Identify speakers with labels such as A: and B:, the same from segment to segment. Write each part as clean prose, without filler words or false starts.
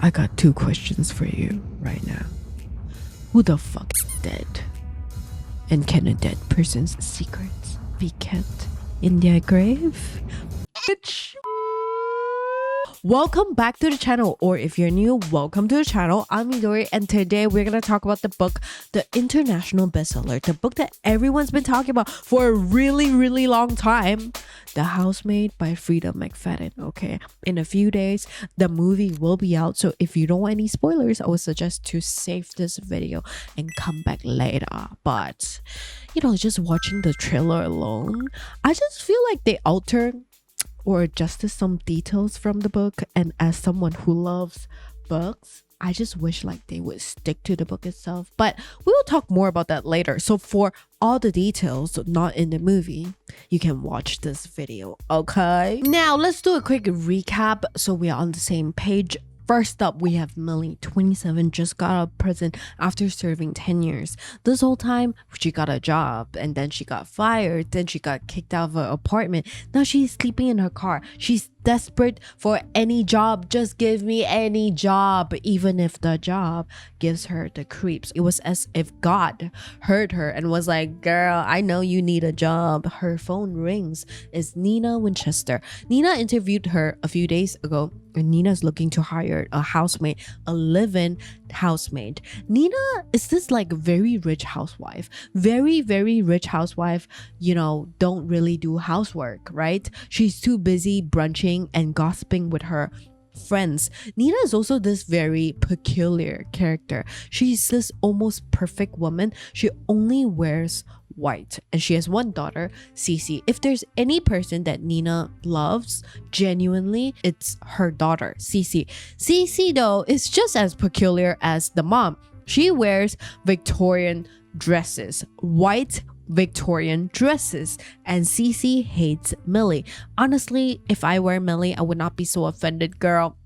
A: I got two questions for you right now. Who the fuck is dead? And can a dead person's secrets be kept in their grave? Bitch. Welcome back to the channel, or if you're new, welcome to the channel. I'm Midori, and today we're gonna talk about the book, the international bestseller, the book that everyone's been talking about for a really long time, The Housemaid by Freida McFadden. Okay, in a few days the movie will be out, so if you don't want any spoilers, I would suggest to save this video and come back later. But you know, just watching the trailer alone, I just feel like they altered or adjusted some details from the book, and as someone who loves books, I just wish like they would stick to the book itself, but we will talk more about that later. So for all the details not in the movie, you can watch this video. Okay, now let's do a quick recap so we are on the same page. First up, we have Millie, 27, just got out of prison after serving 10 years. This whole time, she got a job, and then she got fired, then she got kicked out of her apartment. Now she's sleeping in her car. She's desperate for any job. Just give me any job, even if the job gives her the creeps. It was as if God heard her and was like, girl, I know you need a job. Her phone rings. It's Nina Winchester. Nina interviewed her a few days ago, and Nina's looking to hire a housemaid, a live-in housemaid. Nina is this like very rich housewife, very rich housewife, you know, don't really do housework, right? She's too busy brunching and gossiping with her friends. Nina is also this very peculiar character. She's this almost perfect woman. She only wears white, and she has one daughter, Cece. If there's any person that Nina loves genuinely, it's her daughter, Cece. Cece though is just as peculiar as the mom. She wears Victorian dresses, white Victorian dresses, and Cece hates Millie. Honestly, if I were Millie, I would not be so offended, girl.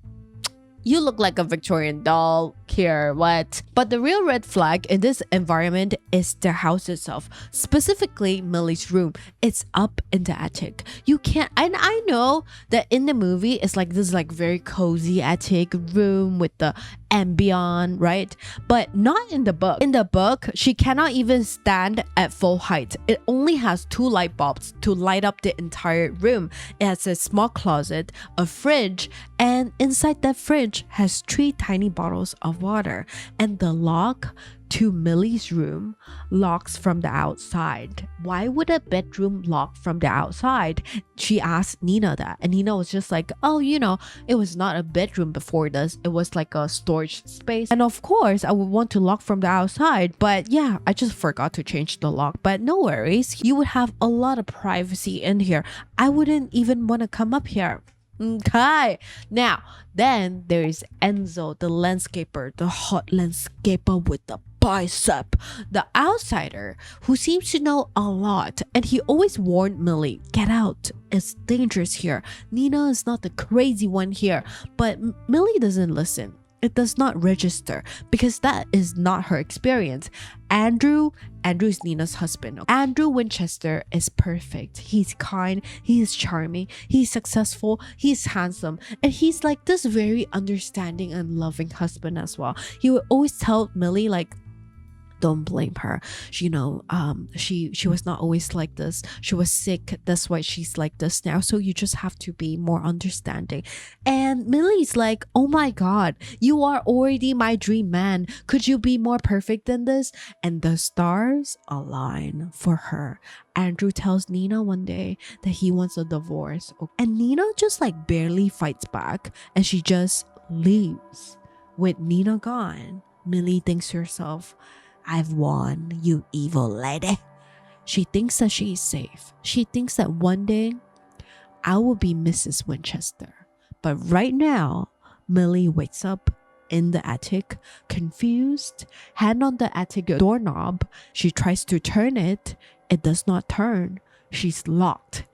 A: You look like a Victorian doll here, what? But the real red flag in this environment is the house itself, specifically Millie's room. It's up in the attic. You can't, and I know that in the movie it's like this like very cozy attic room with the ambient, right? But not in the book. In the book, she cannot even stand at full height. It only has 2 light bulbs to light up the entire room. It has a small closet, a fridge, and inside that fridge has 3 tiny bottles of water, and the lock to Millie's room locks from the outside. Why would a bedroom lock from the outside? She asked Nina that, and Nina was just like, oh, you know, it was not a bedroom before this. It was like a storage space, and of course I would want to lock from the outside, but yeah, I just forgot to change the lock. But no worries, you would have a lot of privacy in here. I wouldn't even want to come up here. Okay, now then there is Enzo, the landscaper, the hot landscaper with the bicep, the outsider who seems to know a lot, and he always warned Millie, get out, it's dangerous here. Nina is not the crazy one here, but Millie doesn't listen. It does not register because that is not her experience. Andrew is Nina's husband. Andrew Winchester is perfect. He's kind, he's charming, he's successful, he's handsome, and he's like this very understanding and loving husband as well. He would always tell Millie like, don't blame her. She, you know, she was not always like this. She was sick. That's why she's like this now. So you just have to be more understanding. And Millie's like, oh my God, you are already my dream man. Could you be more perfect than this? And the stars align for her. Andrew tells Nina one day that he wants a divorce. And Nina just like barely fights back, and she just leaves. With Nina gone, Millie thinks to herself, I've won, you evil lady. She thinks that she is safe. She thinks that one day I will be Mrs. Winchester. But right now, Millie wakes up in the attic, confused, hand on the attic doorknob. She tries to turn it. It does not turn. She's locked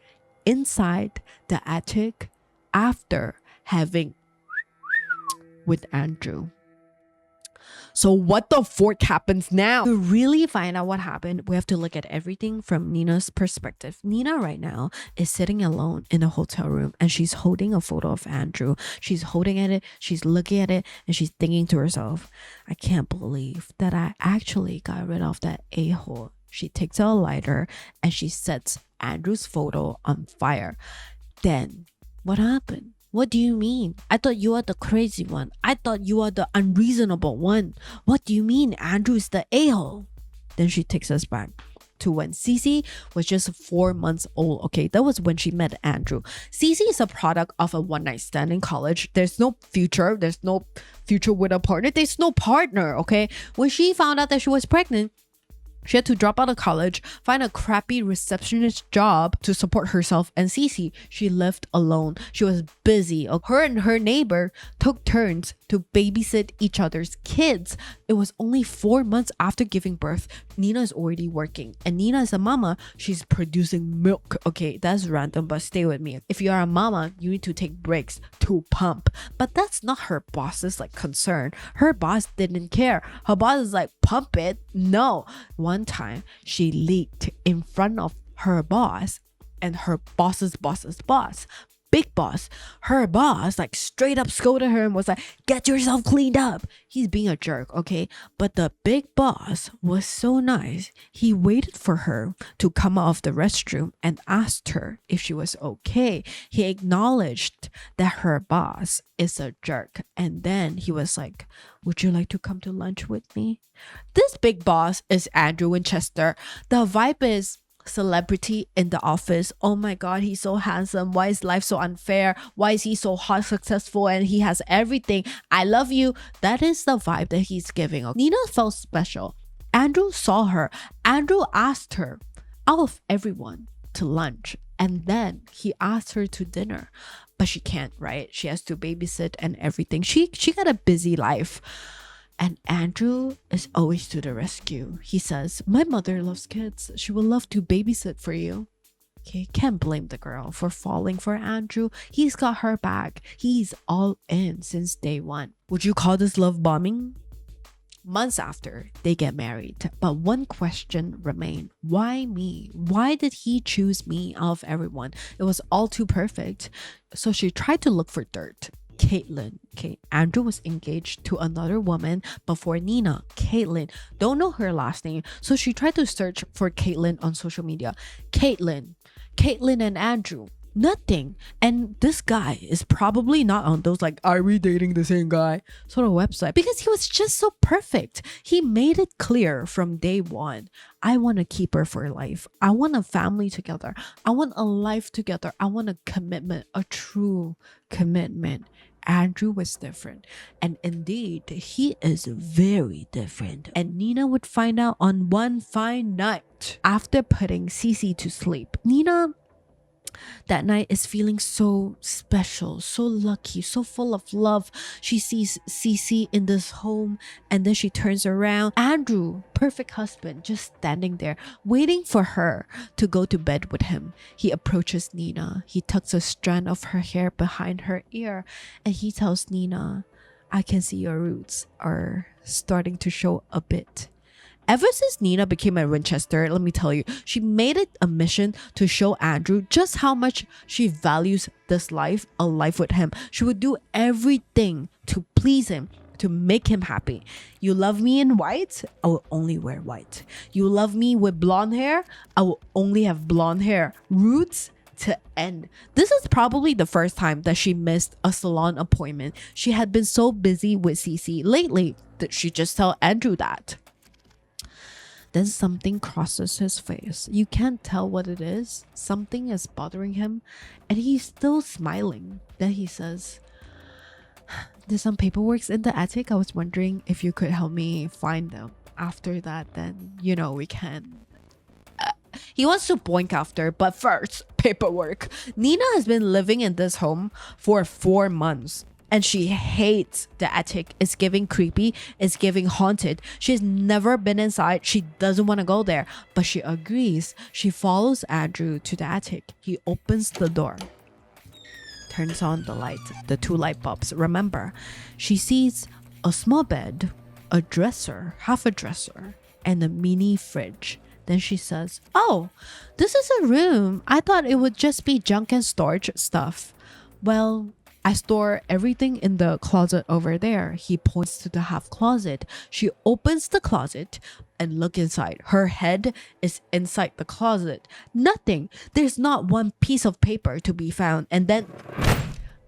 A: inside the attic after having with Andrew. So what the fork happens now? To really find out what happened, we have to look at everything from Nina's perspective. Nina right now is sitting alone in a hotel room and she's holding a photo of Andrew. She's holding at it, she's looking at it, and she's thinking to herself, I can't believe that I actually got rid of that a-hole. She takes out a lighter and she sets Andrew's photo on fire. Then what happened? What do you mean? I thought you are the crazy one. I thought you are the unreasonable one. What do you mean Andrew is the a-hole? Then she takes us back to when Cece was just 4 months old. Okay, that was when she met Andrew. Cece is a product of a one-night stand in college. There's no future. There's no future with a partner. There's no partner, okay? When she found out that she was pregnant, she had to drop out of college, find a crappy receptionist job to support herself and Cece. She lived alone. She was busy. Her and her neighbor took turns to babysit each other's kids. It was only 4 months after giving birth. Nina is already working. And Nina is a mama. She's producing milk. Okay, that's random, but stay with me. If you are a mama, you need to take breaks to pump. But that's not her boss's concern. Her boss didn't care. Her boss is like, pump it? No. One time, she leaked in front of her boss and her boss's boss's boss. Big boss, her boss, straight up scolded her and was like, get yourself cleaned up. He's being a jerk, okay? But the big boss was so nice. He waited for her to come out of the restroom and asked her if she was okay. He acknowledged that her boss is a jerk. And then he was like, would you like to come to lunch with me? This big boss is Andrew Winchester. The vibe is celebrity in the office. Oh my god, he's so handsome. Why is life so unfair? Why is he so hot, successful, and he has everything? I love you. That is the vibe that he's giving. Nina felt special. Andrew saw her. Andrew asked her out of everyone to lunch, and then he asked her to dinner, but she can't, right? She has to babysit and everything. She got a busy life. And Andrew is always to the rescue. He says, my mother loves kids. She will love to babysit for you. Okay, can't blame the girl for falling for Andrew. He's got her back. He's all in since day one. Would you call this love bombing? Months after, they get married. But one question remained. Why me? Why did he choose me out of everyone? It was all too perfect. So she tried to look for dirt. Caitlin. Okay, Andrew was engaged to another woman before Nina. Caitlin. Don't know her last name. So she tried to search for Caitlin on social media. Caitlin and Andrew. Nothing. And this guy is probably not on those are we dating the same guy sort of website, because he was just so perfect. He made it clear from day one, I want to keep her for life. I want a family together. I want a life together. I want a commitment, a true commitment. Andrew was different, and indeed he is very different. And Nina would find out on one fine night after putting Cece to sleep. Nina that night is feeling so special, so lucky, so full of love. She sees Cece in this home, and then she turns around. Andrew, perfect husband, just standing there waiting for her to go to bed with him. He approaches Nina. He tucks a strand of her hair behind her ear, and he tells Nina, I can see your roots are starting to show a bit. Ever since Nina became a Winchester, let me tell you, she made it a mission to show Andrew just how much she values this life, a life with him. She would do everything to please him, to make him happy. You love me in white? I will only wear white. You love me with blonde hair? I will only have blonde hair. Roots to end. This is probably the first time that she missed a salon appointment. She had been so busy with Cece lately that she just told Andrew that. Then something crosses his face. You can't tell what it is. Something is bothering him, and he's still smiling. Then he says, there's some paperwork in the attic. I was wondering if you could help me find them. After that, then, we can. He wants to boink after, but first, paperwork. Nina has been living in this home for 4 months. And she hates the attic. It's giving creepy. It's giving haunted. She's never been inside. She doesn't want to go there. But she agrees. She follows Andrew to the attic. He opens the door. Turns on the light. The 2 light bulbs. Remember, she sees a small bed a dresser, half a dresser, and a mini fridge. Then she says, "Oh, this is a room. I thought it would just be junk and storage stuff." "Well, I store everything in the closet over there." He points to the half closet. She opens the closet and look inside. Her head is inside the closet. Nothing. There's not one piece of paper to be found. And then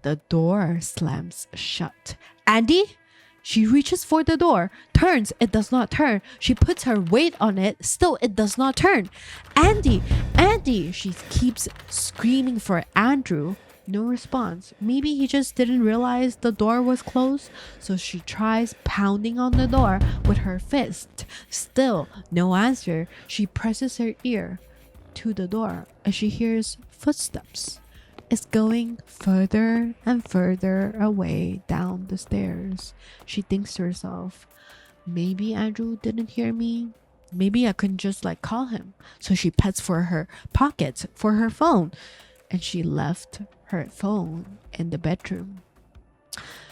A: the door slams shut. "Andy?" She reaches for the door, turns, it does not turn. She puts her weight on it, still it does not turn. "Andy, Andy!" She keeps screaming for Andrew. No response. Maybe he just didn't realize the door was closed, so she tries pounding on the door with her fist. Still no answer. She presses her ear to the door and she hears footsteps. It's going further and further away down the stairs. She thinks to herself, maybe Andrew didn't hear me. Maybe I couldn't just call him. So she pets for her pockets for her phone, and she left her phone in the bedroom.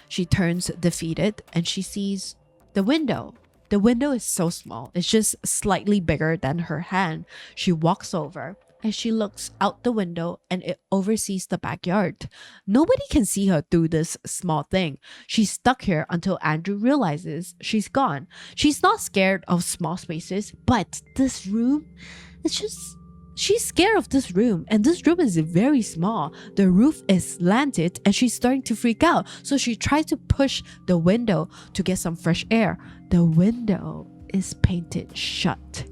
A: She turns defeated and she sees the window. The window is so small. It's just slightly bigger than her hand. She walks over and she looks out the window and it oversees the backyard. Nobody can see her through this small thing. She's stuck here until Andrew realizes she's gone. She's not scared of small spaces, but this room, she's scared of this room, and this room is very small. The roof is slanted and she's starting to freak out. So she tries to push the window to get some fresh air. The window is painted shut.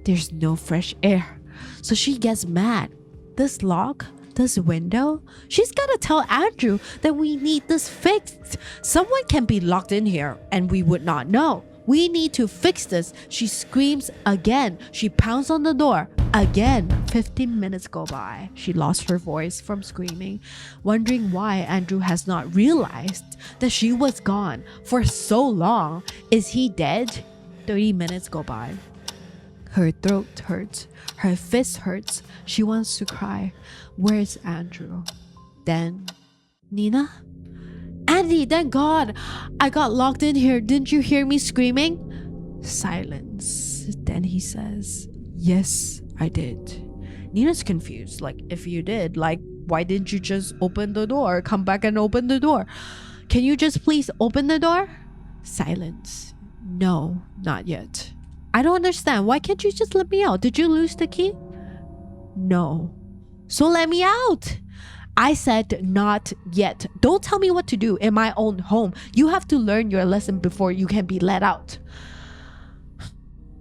A: There's no fresh air. So she gets mad. This lock, this window, she's gotta tell Andrew that we need this fixed. Someone can be locked in here and we would not know. We need to fix this. She screams again. She pounds on the door again. 15 minutes go by. She lost her voice from screaming, wondering why Andrew has not realized that she was gone for so long. Is he dead? 30 minutes go by. Her throat hurts. Her fist hurts. She wants to cry. Where's Andrew? Then, Nina? Andy, thank God! I got locked in here. Didn't you hear me screaming? Silence. Then he says, yes, I did. Nina's confused. If you did, why didn't you just open the door? Come back and open the door. Can you just please open the door? Silence. No, not yet. I don't understand. Why can't you just let me out? Did you lose the key? No. So let me out. I said not yet. Don't tell me what to do in my own home. You have to learn your lesson before you can be let out.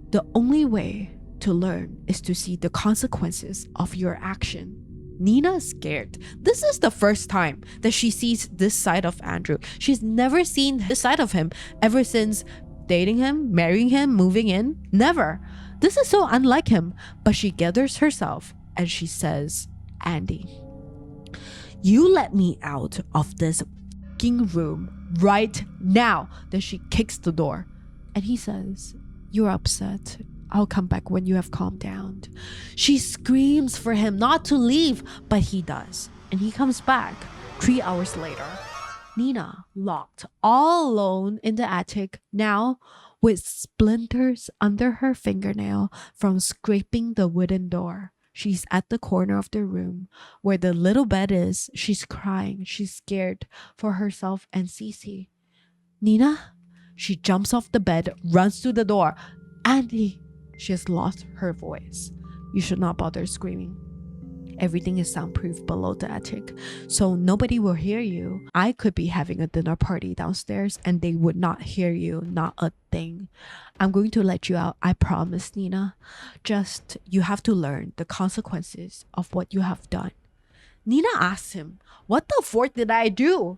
A: The only way to learn is to see the consequences of your action. Nina is scared. This is the first time that she sees this side of Andrew. She's never seen this side of him ever since dating him, marrying him, moving in. Never. This is so unlike him. But she gathers herself and she says, Andy, you let me out of this fucking room right now. Then she kicks the door and he says, you're upset. I'll come back when you have calmed down. She screams for him not to leave, but he does. And he comes back 3 hours later. Nina locked all alone in the attic, now with splinters under her fingernail from scraping the wooden door. She's at the corner of the room where the little bed is. She's crying. She's scared for herself and Cece. Nina? She jumps off the bed, runs to the door. Andy! She has lost her voice. You should not bother screaming. Everything is soundproof below the attic, so nobody will hear you. I could be having a dinner party downstairs and they would not hear you, not a thing. I'm going to let you out, I promise, Nina. Just, you have to learn the consequences of what you have done. Nina asks him, what the fork did I do?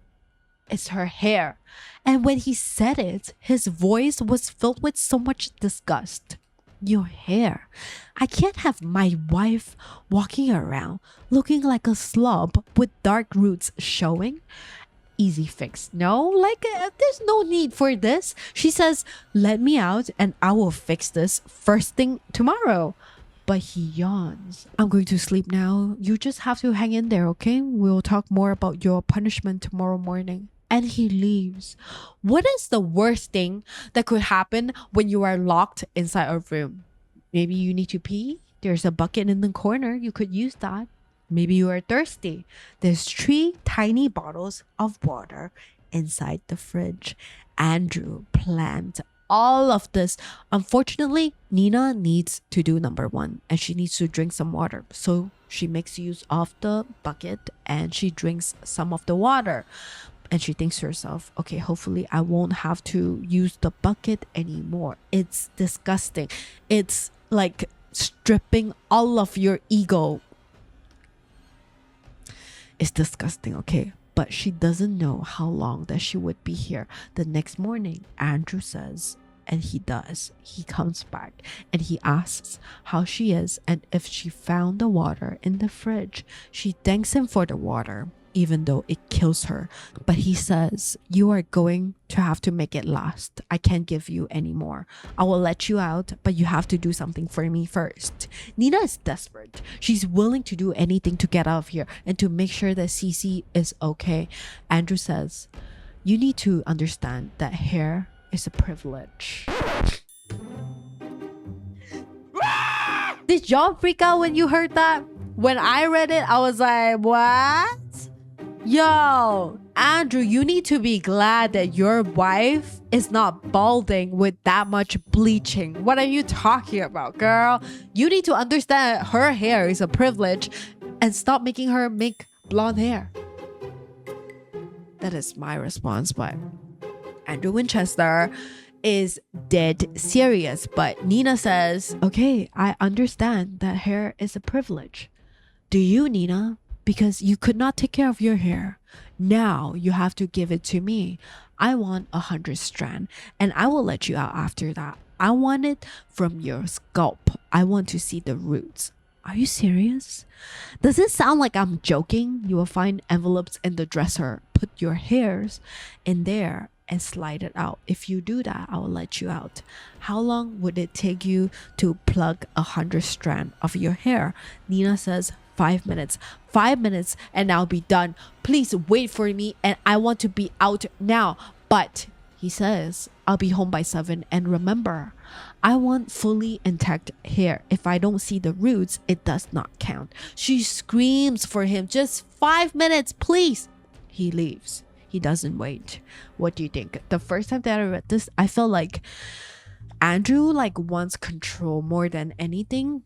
A: It's her hair. And when he said it, his voice was filled with so much disgust. Your hair. I can't have my wife walking around looking like a slob with dark roots showing. Easy fix. No, there's no need for this. She says, let me out and I will fix this first thing tomorrow. But he yawns. I'm going to sleep now. You just have to hang in there, okay? We'll talk more about your punishment tomorrow morning. and he leaves. What is the worst thing that could happen when you are locked inside a room? Maybe you need to pee. There's a bucket in the corner. You could use that. Maybe you are thirsty. There's 3 tiny bottles of water inside the fridge. Andrew planned all of this. Unfortunately, Nina needs to do number 1, and she needs to drink some water. So she makes use of the bucket and she drinks some of the water. And she thinks to herself, okay, hopefully I won't have to use the bucket anymore. It's disgusting. It's like stripping all of your ego. It's disgusting, okay? But she doesn't know how long that she would be here. The next morning, Andrew says, and he does. He comes back and he asks how she is and if she found the water in the fridge. She thanks him for the water, even though it kills her. But he says, you are going to have to make it last. I can't give you any more. I will let you out, but you have to do something for me first. Nina is desperate. She's willing to do anything to get out of here and to make sure that Cece is okay. Andrew says, you need to understand that hair is a privilege. Did y'all freak out when you heard that? When I read it, I was like, what? Yo, Andrew, you need to be glad that your wife is not balding with that much bleaching. What are you talking about, girl? You need to understand that her hair is a privilege and stop making her make blonde hair. That is my response, but Andrew Winchester is dead serious. But Nina says, okay, I understand that hair is a privilege. Do you, Nina? Because you could not take care of your hair. Now you have to give it to me. I want 100 strand and I will let you out after that. I want it from your scalp. I want to see the roots. Are you serious? Does it sound like I'm joking? You will find envelopes in the dresser. Put your hairs in there and slide it out. If you do that, I will let you out. How long would it take you to plug 100 strand of your hair? Nina says 5 minutes. 5 minutes and I'll be done. Please wait for me and I want to be out now. But he says, I'll be home by 7 and remember, I want fully intact hair. If I don't see the roots, it does not count. She screams for him, just 5 minutes, please. He leaves. He doesn't wait. What do you think? The first time that I read this, I felt like Andrew wants control more than anything.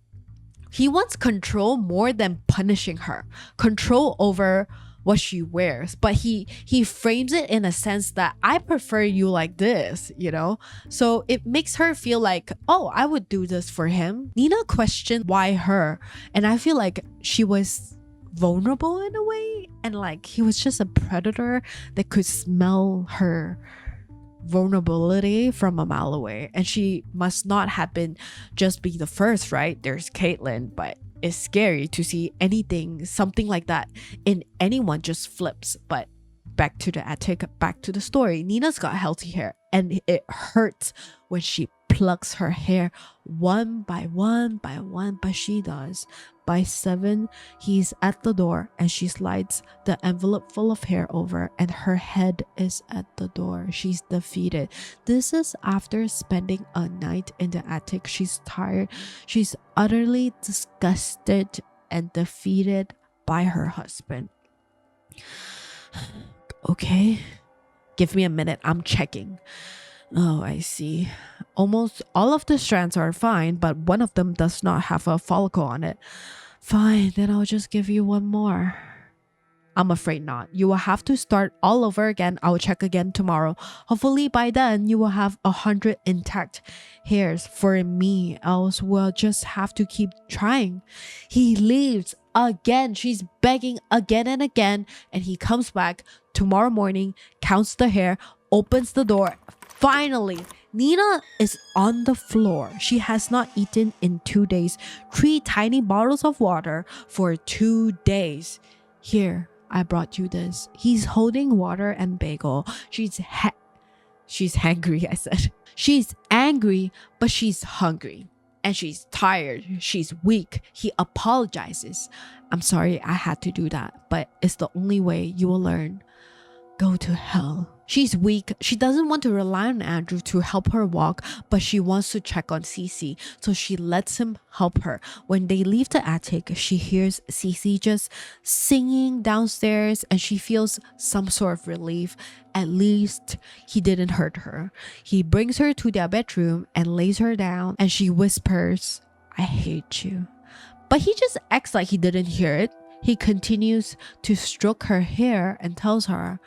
A: He wants control more than punishing her. Control over what she wears. But he frames it in a sense that I prefer you like this, you know? So it makes her feel like, oh, I would do this for him. Nina questioned why her. And I feel like she was vulnerable in a way. And he was just a predator that could smell her vulnerability from a mile away, and she must not have been just be the first, right? There's Caitlin, but it's scary to see something like that in anyone just flips. But back to the attic, back to the story. Nina's got healthy hair and it hurts when she plucks her hair one by one, but she does. By 7, he's at the door and she slides the envelope full of hair over and her head is at the door. She's defeated. This is after spending a night in the attic. She's tired. She's utterly disgusted and defeated by her husband. Okay, give me a minute. I'm checking. Oh, I see. Almost all of the strands are fine, but one of them does not have a follicle on it. Fine, then I'll just give you one more. I'm afraid not. You will have to start all over again. I'll check again tomorrow. Hopefully by then you will have 100 intact hairs for me. Else we'll just have to keep trying. He leaves again. She's begging again and again. And he comes back tomorrow morning, counts the hair, opens the door. Finally, Nina is on the floor. She has not eaten in 2 days. 3 tiny bottles of water for 2 days. Here, I brought you this. He's holding water and bagel. She's hangry, I said. She's angry, but she's hungry. And she's tired. She's weak. He apologizes. I'm sorry I had to do that, but it's the only way you will learn. go to hell. She's weak. She doesn't want to rely on Andrew to help her walk, but she wants to check on Cece, so she lets him help her. When they leave the attic, she hears Cece just singing downstairs and she feels some sort of relief. At least he didn't hurt her. He brings her to their bedroom and lays her down, and she whispers, "I hate you." But he just acts like he didn't hear it. He continues to stroke her hair and tells her,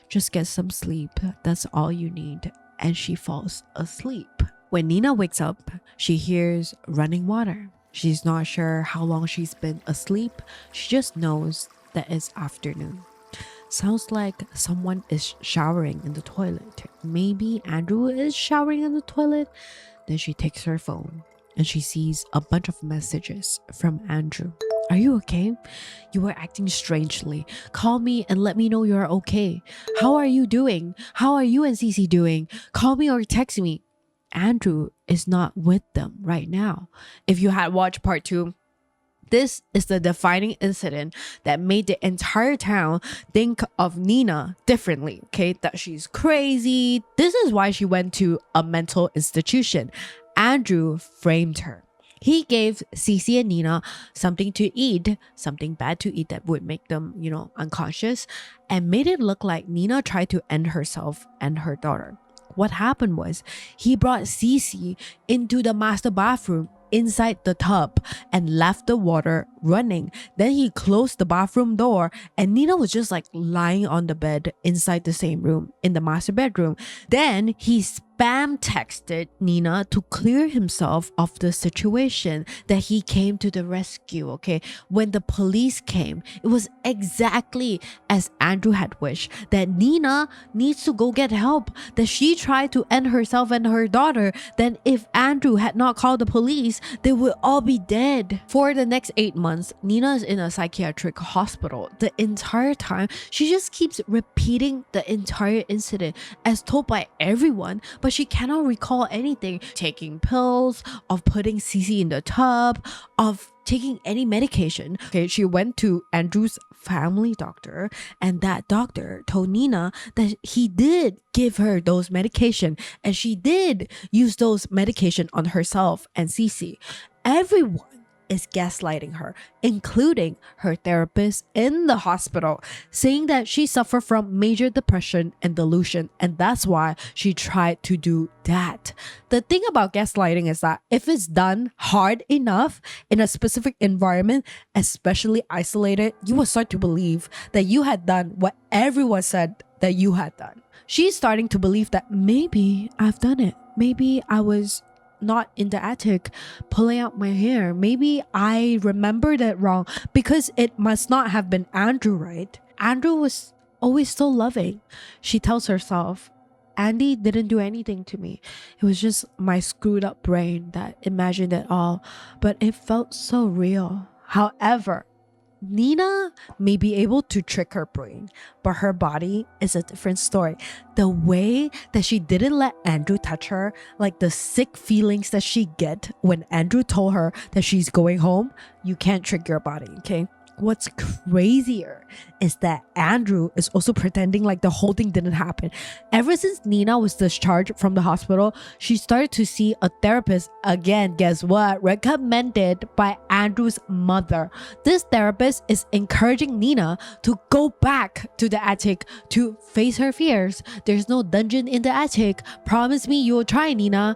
A: "Just get some sleep. That's all you need." And she falls asleep. When Nina wakes up, she hears running water. She's not sure how long she's been asleep. She just knows that it's afternoon. Sounds like someone is showering in the toilet. Maybe Andrew is showering in the toilet. Then she takes her phone and she sees a bunch of messages from Andrew. "Are you okay? You were acting strangely. Call me and let me know you're okay. How are you doing? How are you and Cece doing? Call me or text me." Andrew is not with them right now. If you had watched part 2, this is the defining incident that made the entire town think of Nina differently, okay? That she's crazy. This is why she went to a mental institution. Andrew framed her. He gave Cece and Nina something to eat, something bad to eat that would make them, unconscious, and made it look like Nina tried to end herself and her daughter. What happened was he brought Cece into the master bathroom inside the tub and left the water running. Then he closed the bathroom door and Nina was just like lying on the bed inside the same room in the master bedroom. Then he spam texted Nina to clear himself of the situation, that he came to the rescue, okay? When the police came, it was exactly as Andrew had wished, that Nina needs to go get help, that she tried to end herself and her daughter. Then if Andrew had not called the police, they would all be dead. For the next 8 months, Nina is in a psychiatric hospital. The entire time, she just keeps repeating the entire incident as told by everyone, but she cannot recall anything. Taking pills, of putting Cece in the tub, of taking any medication. Okay, she went to Andrew's family doctor, and that doctor told Nina that he did give her those medication and she did use those medication on herself and Cece. Everyone is gaslighting her, including her therapist in the hospital, saying that she suffered from major depression and delusion, and that's why she tried to do that. The thing about gaslighting is that if it's done hard enough in a specific environment, especially isolated, you will start to believe that you had done what everyone said that you had done. She's starting to believe that maybe I've done it. Maybe I was not in the attic pulling out my hair. Maybe I remembered it wrong, because it must not have been Andrew, right? Andrew was always so loving. She tells herself, Andy didn't do anything to me. It was just my screwed up brain that imagined it all, but it felt so real. However, Nina may be able to trick her brain, but her body is a different story. The way that she didn't let Andrew touch her, like the sick feelings that she get when Andrew told her that she's going home, you can't trick your body, okay? What's crazier is that Andrew is also pretending like the whole thing didn't happen. Ever since Nina was discharged from the hospital, she started to see a therapist again. Guess what? Recommended by Andrew's mother. This therapist is encouraging Nina to go back to the attic to face her fears. There's no dungeon in the attic. Promise me you will try, Nina.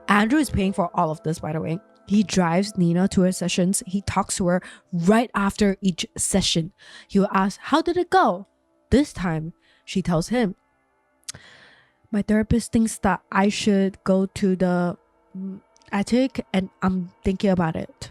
A: Andrew is paying for all of this, by the way. He drives Nina to her sessions. He talks to her right after each session. He will ask, how did it go? This time, she tells him, my therapist thinks that I should go to the attic and I'm thinking about it.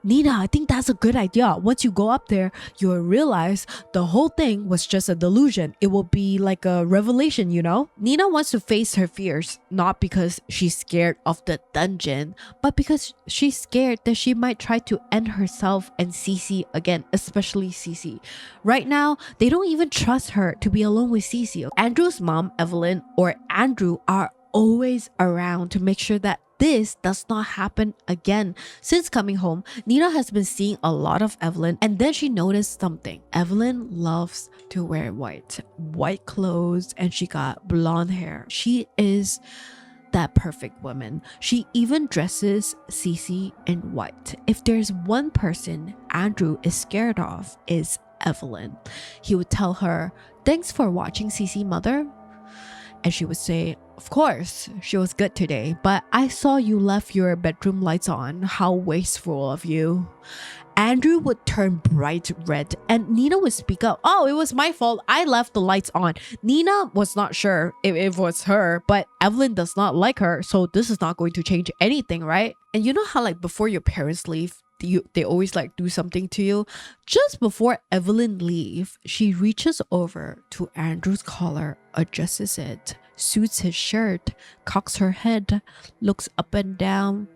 A: Nina, I think that's a good idea. Once you go up there, you'll realize the whole thing was just a delusion. It will be like a revelation, you know? Nina wants to face her fears, not because she's scared of the dungeon, but because she's scared that she might try to end herself and Cece again, especially Cece. Right now, they don't even trust her to be alone with Cece. Andrew's mom, Evelyn, or Andrew are always around to make sure that this does not happen again. Since coming home, Nina has been seeing a lot of Evelyn, and then she noticed something. Evelyn loves to wear white clothes, and she got blonde hair. She is that perfect woman. She even dresses Cece in white. If there's one person Andrew is scared of, is Evelyn. He would tell her, "Thanks for watching, Cece, mother." And she would say, "Of course, she was good today, but I saw you left your bedroom lights on. How wasteful of you." Andrew would turn bright red and Nina would speak up. "Oh, it was my fault. I left the lights on." Nina was not sure if it was her, but Evelyn does not like her, so this is not going to change anything, right? And you know how like before your parents leave, they always like do something to you? Just before Evelyn leaves, she reaches over to Andrew's collar, adjusts it, suits his shirt, cocks her head, looks up and down,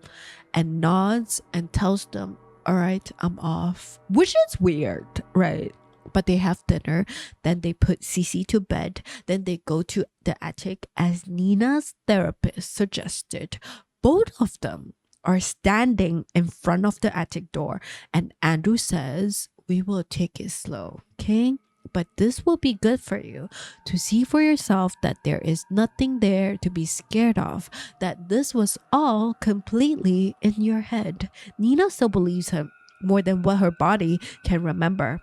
A: and nods and tells them, "All right, I'm off." Which is weird, right? But they have dinner, then they put Cece to bed, then they go to the attic as Nina's therapist suggested. Both of them are standing in front of the attic door, and Andrew says, "We will take it slow, okay? But this will be good for you to see for yourself that there is nothing there to be scared of, that this was all completely in your head." Nina still believes him more than what her body can remember.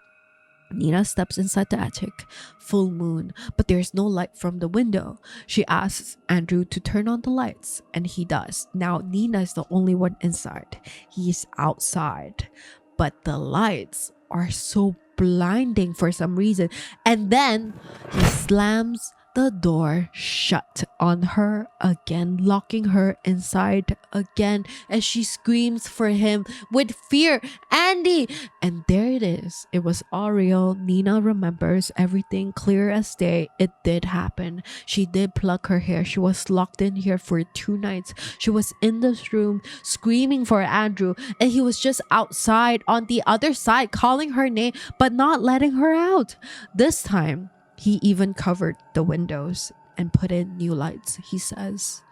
A: Nina steps inside the attic. Full moon, but there's no light from the window. She asks Andrew to turn on the lights, and he does. Now Nina is the only one inside. He's outside, but the lights are so blinding for some reason. And then he slams the door shut on her again, locking her inside again, and she screams for him with fear, "Andy!" And there it is. It was all real. Nina remembers everything clear as day. It did happen. She did pluck her hair. She was locked in here for 2 nights. She was in this room screaming for Andrew, and he was just outside on the other side calling her name but not letting her out. This time he even covered the windows and put in new lights. He says,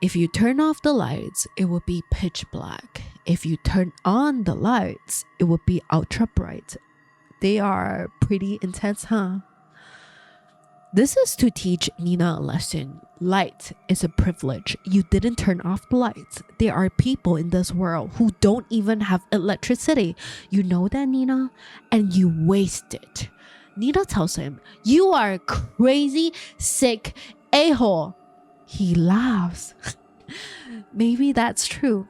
A: "If you turn off the lights, it will be pitch black. If you turn on the lights, it will be ultra bright." They are pretty intense, huh? This is to teach Nina a lesson. Light is a privilege. You didn't turn off the lights. There are people in this world who don't even have electricity. You know that, Nina? And you waste it. Nina tells him, "You are a crazy, sick a-hole." He laughs. Maybe that's true.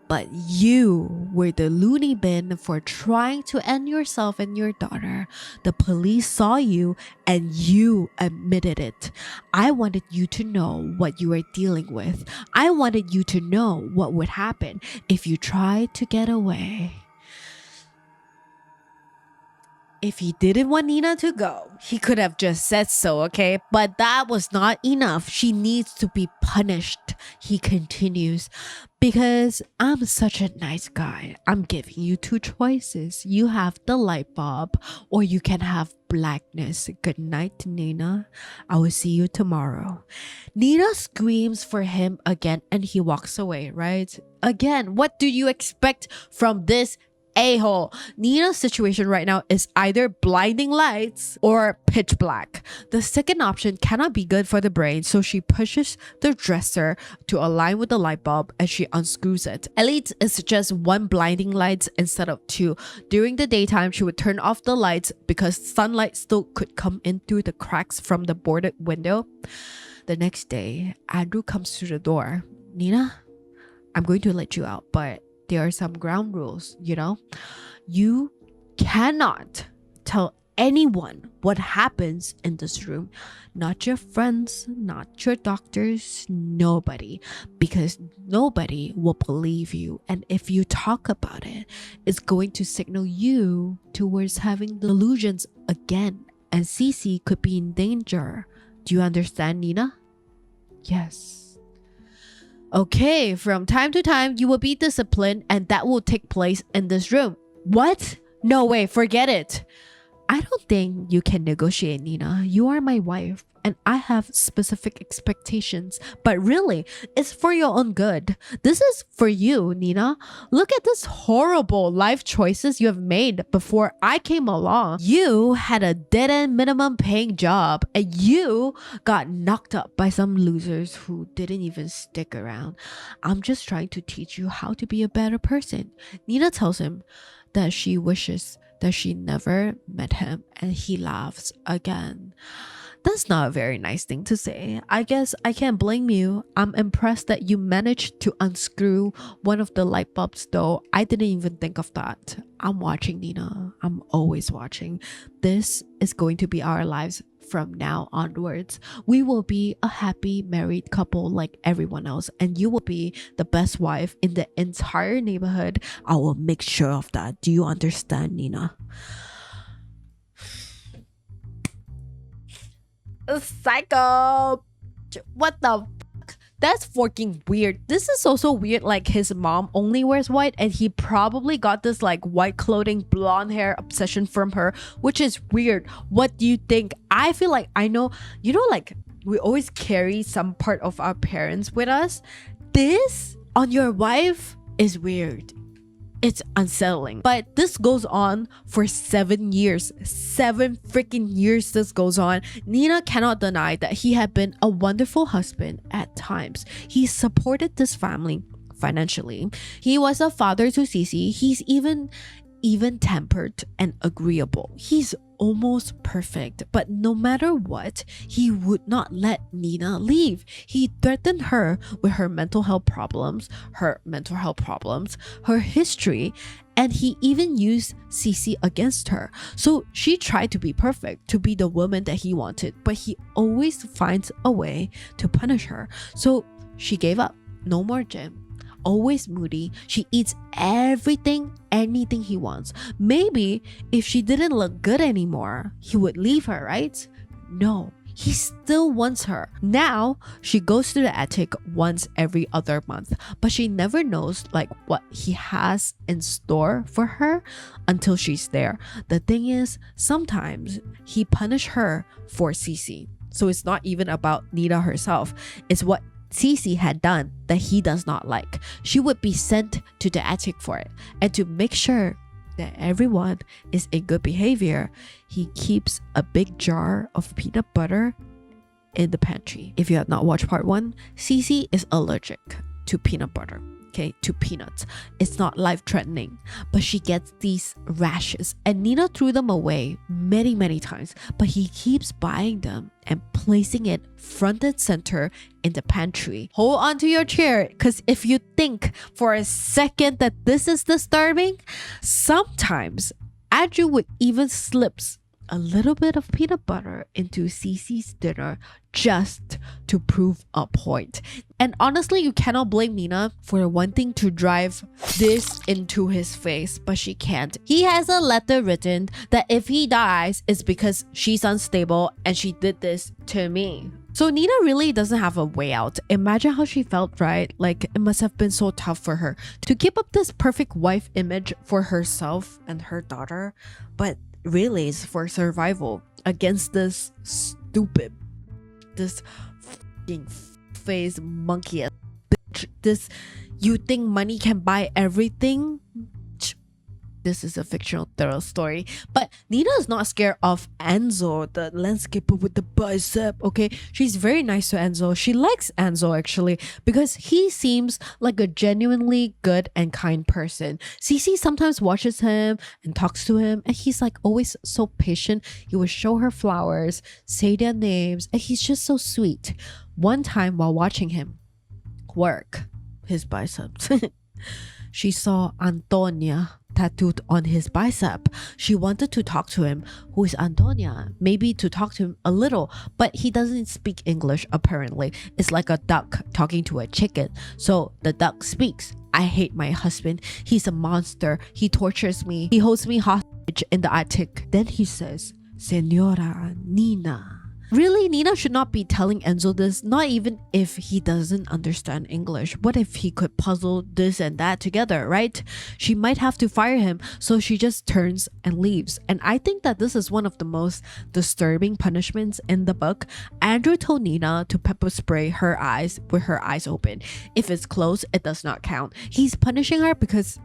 A: But you were the loony bin for trying to end yourself and your daughter. The police saw you and you admitted it. I wanted you to know what you were dealing with. I wanted you to know what would happen if you tried to get away. If he didn't want Nina to go, he could have just said so, okay? But that was not enough. She needs to be punished, he continues. "Because I'm such a nice guy, I'm giving you 2 choices. You have the light bulb, or you can have blackness. Good night, Nina. I will see you tomorrow." Nina screams for him again, and he walks away, right? Again, what do you expect from this a-hole? Nina's situation right now is either blinding lights or pitch black. The second option cannot be good for the brain, so she pushes the dresser to align with the light bulb and she unscrews it. At least it's just 1 blinding light instead of 2. During the daytime, she would turn off the lights because sunlight still could come in through the cracks from the boarded window. The next day, Andrew comes to the door. "Nina, I'm going to let you out, but there are some ground rules, you know? You cannot tell anyone what happens in this room. Not your friends, not your doctors, nobody. Because nobody will believe you. And if you talk about it, it's going to signal you towards having delusions again. And Cece could be in danger. Do you understand, Nina?" "Yes." "Okay, from time to time, you will be disciplined and that will take place in this room." "What? No way, forget it." I don't think you can negotiate, Nina. You are my wife and I have specific expectations. But really, it's for your own good. This is for you, Nina. Look at this horrible life choices you have made before I came along. You had a dead-end minimum paying job and you got knocked up by some losers who didn't even stick around. I'm just trying to teach you how to be a better person. Nina tells him that she wishes that she never met him, and he laughs again. That's not a very nice thing to say. I guess I can't blame you. I'm impressed that you managed to unscrew one of the light bulbs, though. I didn't even think of that. I'm watching, Nina. I'm always watching. This is going to be our lives from now onwards. We will be a happy married couple like everyone else, and you will be the best wife in the entire neighborhood. I will make sure of that. Do you understand, Nina? Psycho. What the fuck? That's fucking weird. This is also weird. Like, his mom only wears white and he probably got this like white clothing, blonde hair obsession from her, which is weird. What do you think? I feel like I know, like we always carry some part of our parents with us. This on your wife is weird. It's unsettling. But this goes on for 7 years. 7 freaking years this goes on. Nina cannot deny that he had been a wonderful husband at times. He supported this family financially. He was a father to Cece. He's even tempered and agreeable. He's almost perfect, but no matter what, he would not let Nina leave. He threatened her with her mental health problems, her history, and he even used Cece against her. So she tried to be perfect, to be the woman that he wanted, but he always finds a way to punish her. So she gave up. No more gym. Always moody. She eats anything he wants. Maybe if she didn't look good anymore, he would leave her, right? No, he still wants her. Now she goes to the attic once every other month, but she never knows like what he has in store for her until she's there. The thing is, sometimes he punished her for Cece. So it's not even about Nina herself. It's what Cece had done that he does not like. She would be sent to the attic for it. And to make sure that everyone is in good behavior, he keeps a big jar of peanut butter in the pantry. If you have not watched part 1, Cece is allergic to peanut butter. Okay, to peanuts. It's not life-threatening, but she gets these rashes, and Nina threw them away many times, but he keeps buying them and placing it front and center in the pantry. Hold on to your chair, because if you think for a second that this is disturbing, sometimes Andrew would even slips a little bit of peanut butter into Cece's dinner just to prove a point. And honestly, you cannot blame Nina for wanting to drive this into his face, but she can't. He has a letter written that if he dies, it's because she's unstable and she did this to me. So Nina really doesn't have a way out. Imagine how she felt, right? Like, it must have been so tough for her to keep up this perfect wife image for herself and her daughter, but really it's for survival against this stupid, this fucking face monkey bitch. This, you think money can buy everything? This is a fictional thrill story. But Nina is not scared of Enzo, the landscaper with the bicep, okay? She's very nice to Enzo. She likes Enzo, actually, because he seems like a genuinely good and kind person. Cece sometimes watches him and talks to him, and he's like always so patient. He will show her flowers, say their names, and he's just so sweet. One time while watching him work his biceps, she saw Antonia tattooed on his bicep. She wanted to talk to him. Who is Antonia? Maybe to talk to him a little, but he doesn't speak English apparently. It's like a duck talking to a chicken. So the duck speaks. I hate my husband. He's a monster. He tortures me. He holds me hostage in the attic. Then he says, Senora Nina. Really, Nina should not be telling Enzo this, not even if he doesn't understand English. What if he could puzzle this and that together, right? She might have to fire him, so she just turns and leaves. And I think that this is one of the most disturbing punishments in the book. Andrew told Nina to pepper spray her eyes with her eyes open. If it's closed, it does not count. He's punishing her because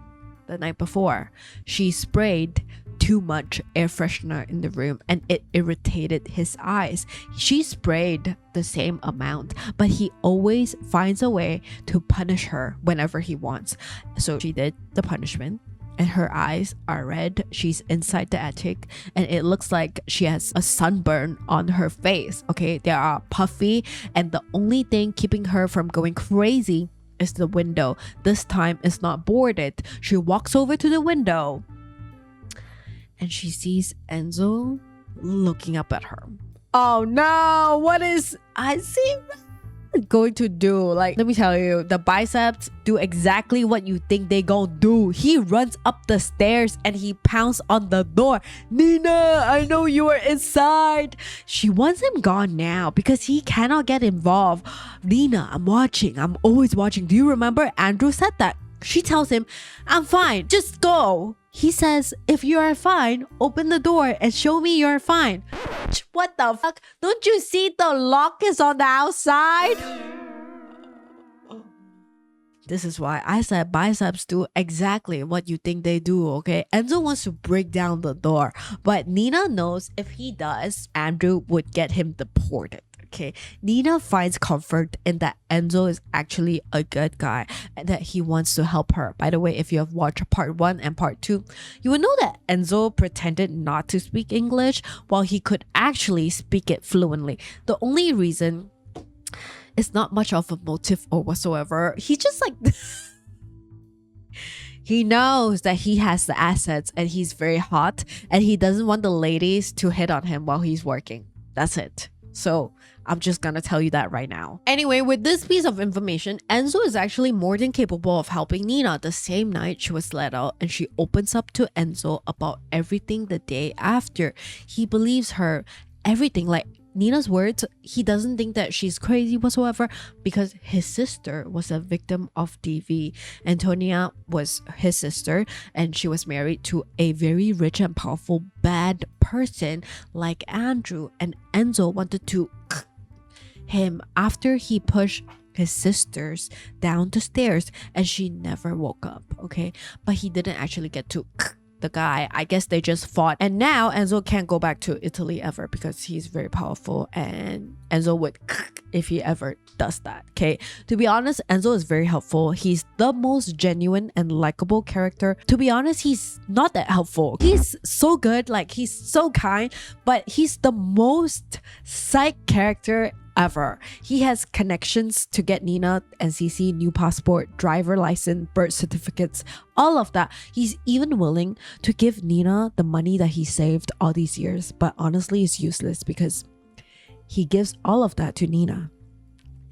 A: the night before, she sprayed too much air freshener in the room and it irritated his eyes. She sprayed the same amount, but he always finds a way to punish her whenever he wants. So she did the punishment and her eyes are red. She's inside the attic and it looks like she has a sunburn on her face. Okay, they are puffy and the only thing keeping her from going crazy is the window. This time it's not boarded. She walks over to the window and she sees Enzo looking up at her. Oh no, what is Azim going to do? Like, let me tell you, the biceps do exactly what you think they gonna do. He runs up the stairs and he pounds on the door. Nina, I know you are inside. She wants him gone now because he cannot get involved. Nina, I'm watching. I'm always watching. Do you remember Andrew said that? She tells him, I'm fine, just go. He says, if you are fine, open the door and show me you're fine. What the fuck? Don't you see the lock is on the outside? This is why I said biceps do exactly what you think they do, okay? Enzo wants to break down the door, but Nina knows if he does, Andrew would get him deported. Okay, Nina finds comfort in that Enzo is actually a good guy and that he wants to help her. By the way, if you have watched part 1 and part 2, you will know that Enzo pretended not to speak English while he could actually speak it fluently. The only reason is not much of a motive or whatsoever. He just like he knows that he has the assets and he's very hot and he doesn't want the ladies to hit on him while he's working. That's it. So I'm just gonna tell you that right now. Anyway, with this piece of information, Enzo is actually more than capable of helping Nina. The same night she was let out and she opens up to Enzo about everything the day after. He believes her everything, like Nina's words. He doesn't think that she's crazy whatsoever because his sister was a victim of DV. Antonia was his sister and she was married to a very rich and powerful bad person like Andrew, and Enzo wanted to him after he pushed his sisters down the stairs and she never woke up, okay? But he didn't actually get to the guy. I guess they just fought and now Enzo can't go back to Italy ever because he's very powerful and Enzo would if he ever does that, okay? To be honest, Enzo is very helpful. He's the most genuine and likable character. To be honest, he's not that helpful. He's so good, like he's so kind, but he's the most psych character ever. He has connections to get Nina and Cece new passport, driver license, birth certificates, all of that. He's even willing to give Nina the money that he saved all these years, but honestly it's useless because he gives all of that to Nina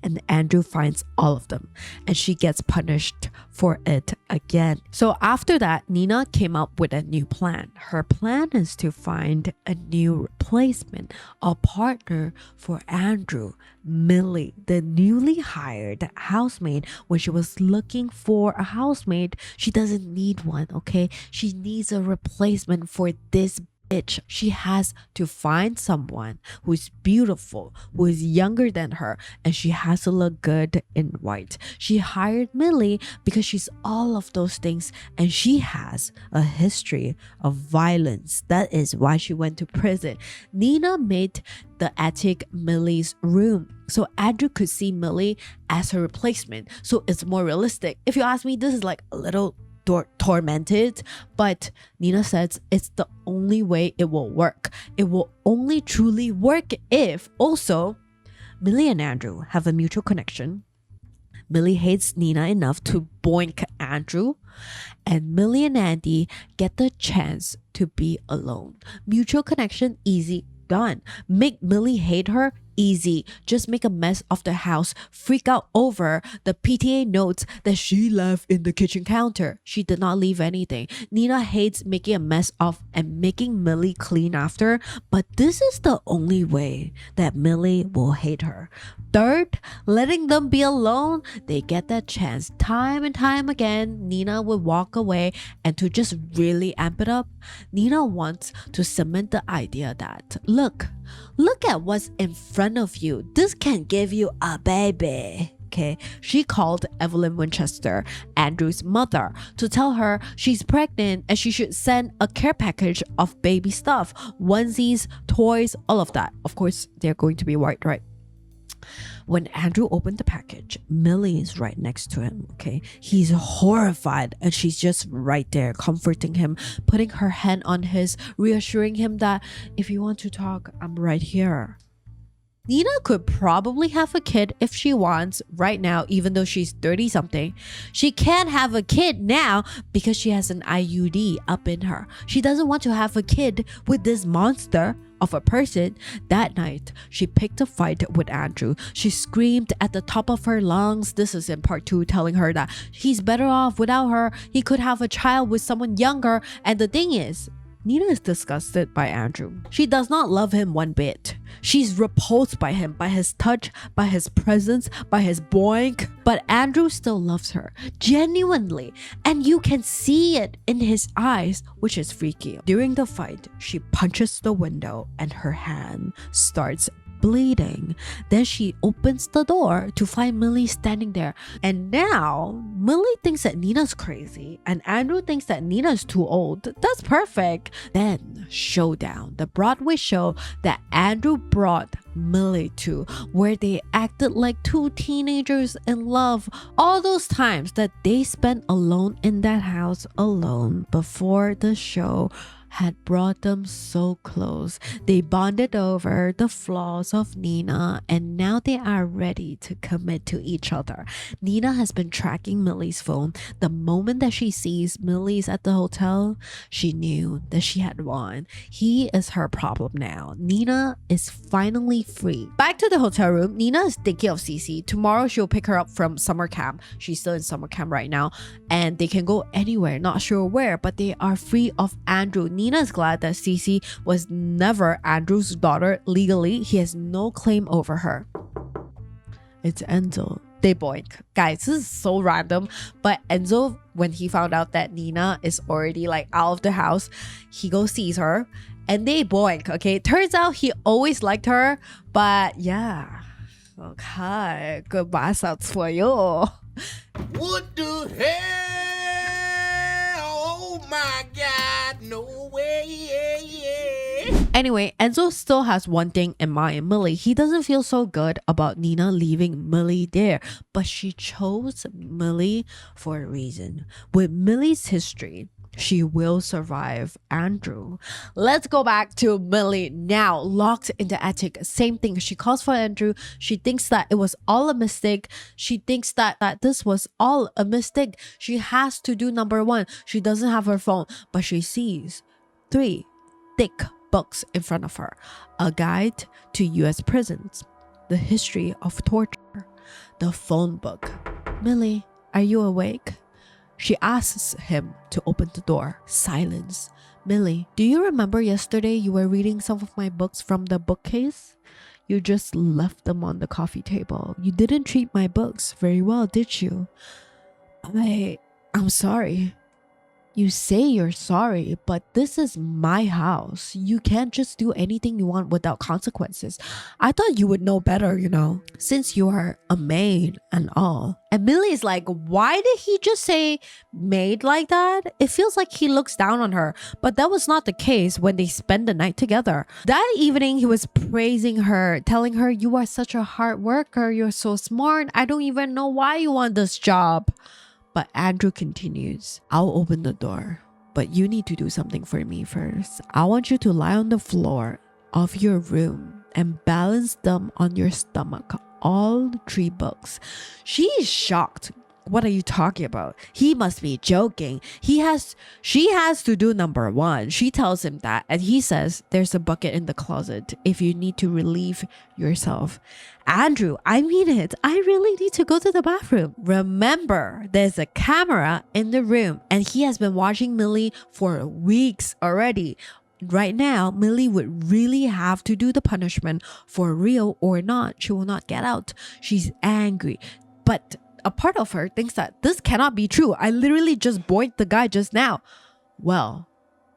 A: and Andrew finds all of them and she gets punished for it again. So after that, Nina came up with a new plan. Her plan is to find a new replacement, a partner for Andrew. Millie, the newly hired housemaid. When she was looking for a housemaid, she doesn't need one, okay? She needs a replacement for this bitch. She has to find someone who's beautiful, who is younger than her, and she has to look good in white. She hired Millie because she's all of those things and she has a history of violence. That is why she went to prison. Nina made the attic Millie's room so Andrew could see Millie as her replacement, so it's more realistic. If you ask me, this is like a little tormented, but Nina says it's the only way it will work. It will only truly work if also Millie and Andrew have a mutual connection. Millie hates Nina enough to boink Andrew, and Millie and Andy get the chance to be alone. Mutual connection, easy, done. Make Millie hate her, easy. Just make a mess of the house, freak out over the PTA notes that she left in the kitchen counter. She did not leave anything. Nina hates making a mess of and making Millie clean after, but this is the only way that Millie will hate her. Third, letting them be alone. They get that chance time and time again. Nina would walk away, and to just really amp it up, Nina wants to cement the idea that, look at what's in front of you. This can give you a baby. Okay, she called Evelyn Winchester, Andrew's mother, to tell her she's pregnant and she should send a care package of baby stuff, onesies, toys, all of that. Of course, they're going to be white, right? When Andrew opened the package, Millie is right next to him, okay? He's horrified and she's just right there comforting him, putting her hand on his, reassuring him that if you want to talk, I'm right here. Nina could probably have a kid if she wants right now, even though she's 30 something. She can't have a kid now because she has an IUD up in her. She doesn't want to have a kid with this monster of a person. That night, she picked a fight with Andrew. She screamed at the top of her lungs. This is in part 2, telling her that he's better off without her. He could have a child with someone younger. And the thing is, Nina is disgusted by Andrew. She does not love him one bit. She's repulsed by him, by his touch, by his presence, by his boink. But Andrew still loves her, genuinely. And you can see it in his eyes, which is freaky. During the fight, she punches the window and her hand starts bleeding. Then she opens the door to find Millie standing there. And now, Millie thinks that Nina's crazy and Andrew thinks that Nina's too old. That's perfect. Then, showdown. The Broadway show that Andrew brought Millie to, where they acted like two teenagers in love. All those times that they spent alone in that house alone before the show had brought them so close. They bonded over the flaws of Nina, and now they are ready to commit to each other. Nina has been tracking Millie's phone. The moment that she sees Millie's at the hotel, she knew that she had won. He is her problem now. Nina is finally free. Back to the hotel room, Nina is thinking of Cece. Tomorrow she'll pick her up from summer camp. She's still in summer camp right now, and they can go anywhere, not sure where, but they are free of Andrew. Nina is glad that Cece was never Andrew's daughter legally. He has no claim over her. It's Enzo. They boink. Guys, this is so random, but Enzo, when he found out that Nina is already like out of the house, he goes sees her and they boink. Okay, turns out he always liked her, but yeah. Okay, goodbye sounds for you.
B: What the hell? Oh my God, no way.
A: Anyway, Enzo still has one thing in mind, Millie. He doesn't feel so good about Nina leaving Millie there, but she chose Millie for a reason. With Millie's history, she will survive Andrew. Let's go back to Millie now, locked in the attic. Same thing. She calls for Andrew. She thinks that it was all a mistake. She thinks that this was all a mistake. She has to do number one. She doesn't have her phone, but she sees 3 thick books in front of her. A guide to US prisons, the history of torture, the phone book. Millie, are you awake? She asks him to open the door. Silence. Millie, do you remember yesterday you were reading some of my books from the bookcase? You just left them on the coffee table. You didn't treat my books very well, did you? I'm sorry. You say you're sorry, but this is my house. You can't just do anything you want without consequences. I thought you would know better, since you are a maid and all. And Millie's like, why did he just say maid like that? It feels like he looks down on her, but that was not the case when they spent the night together. That evening, he was praising her, telling her, you are such a hard worker. You're so smart. I don't even know why you want this job. But Andrew continues, I'll open the door, but you need to do something for me first. I want you to lie on the floor of your room and balance them on your stomach, all 3 books. She is shocked. What are you talking about? He must be joking. She has to do number one. She tells him that, and he says, there's a bucket in the closet if you need to relieve yourself. Andrew, I mean it. I really need to go to the bathroom. Remember, there's a camera in the room, and he has been watching Millie for weeks already. Right now, Millie would really have to do the punishment for real or not. She will not get out. She's angry. But a part of her thinks that this cannot be true. I literally just boinked the guy just now. Well,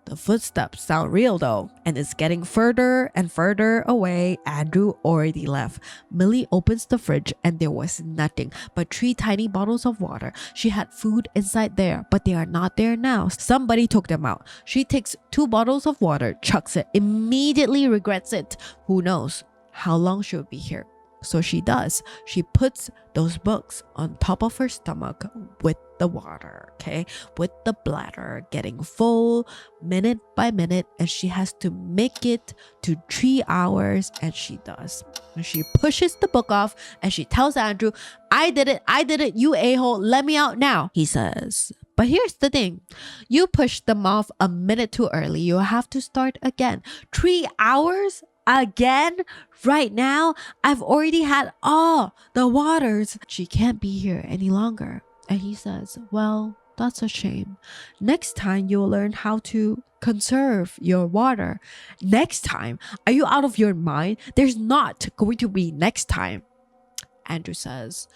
A: the footsteps sound real though, and it's getting further and further away. Andrew already left. Millie opens the fridge and there was nothing but 3 tiny bottles of water. She had food inside there, but they are not there now. Somebody took them out. She takes 2 bottles of water, chucks it, immediately regrets it. Who knows how long she'll be here. So she does. She puts those books on top of her stomach with the water, okay? With the bladder getting full minute by minute, and she has to make it to 3 hours, and she does. And she pushes the book off and she tells Andrew, I did it, you a-hole, let me out now, he says. But here's the thing. You pushed them off a minute too early. You have to start again. 3 hours? Again? Right now? I've already had all the waters. She can't be here any longer. And he says, well, that's a shame. Next time you'll learn how to conserve your water. Next time? Are you out of your mind? There's not going to be next time. Andrew says,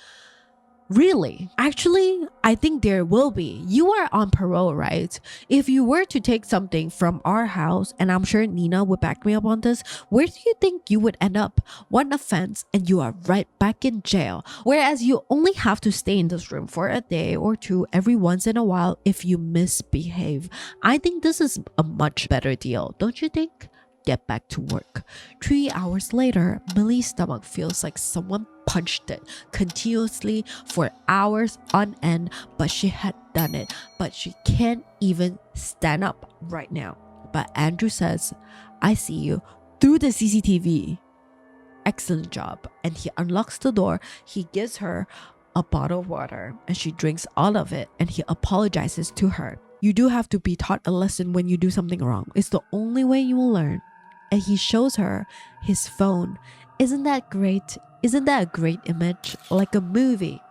A: really? Actually, I think there will be. You are on parole, right? If you were to take something from our house, and I'm sure Nina would back me up on this, where do you think you would end up? One offense and you are right back in jail. Whereas you only have to stay in this room for a day or two every once in a while if you misbehave. I think this is a much better deal, don't you think? Get back to work. 3 hours later, Millie's stomach feels like someone punched it continuously for hours on end, but she had done it. But she can't even stand up right now. But Andrew says, I see you through the CCTV. Excellent job. And he unlocks the door. He gives her a bottle of water and she drinks all of it, and he apologizes to her. You do have to be taught a lesson when you do something wrong. It's the only way you will learn. And he shows her his phone. Isn't that great? Isn't that a great image? Like a movie.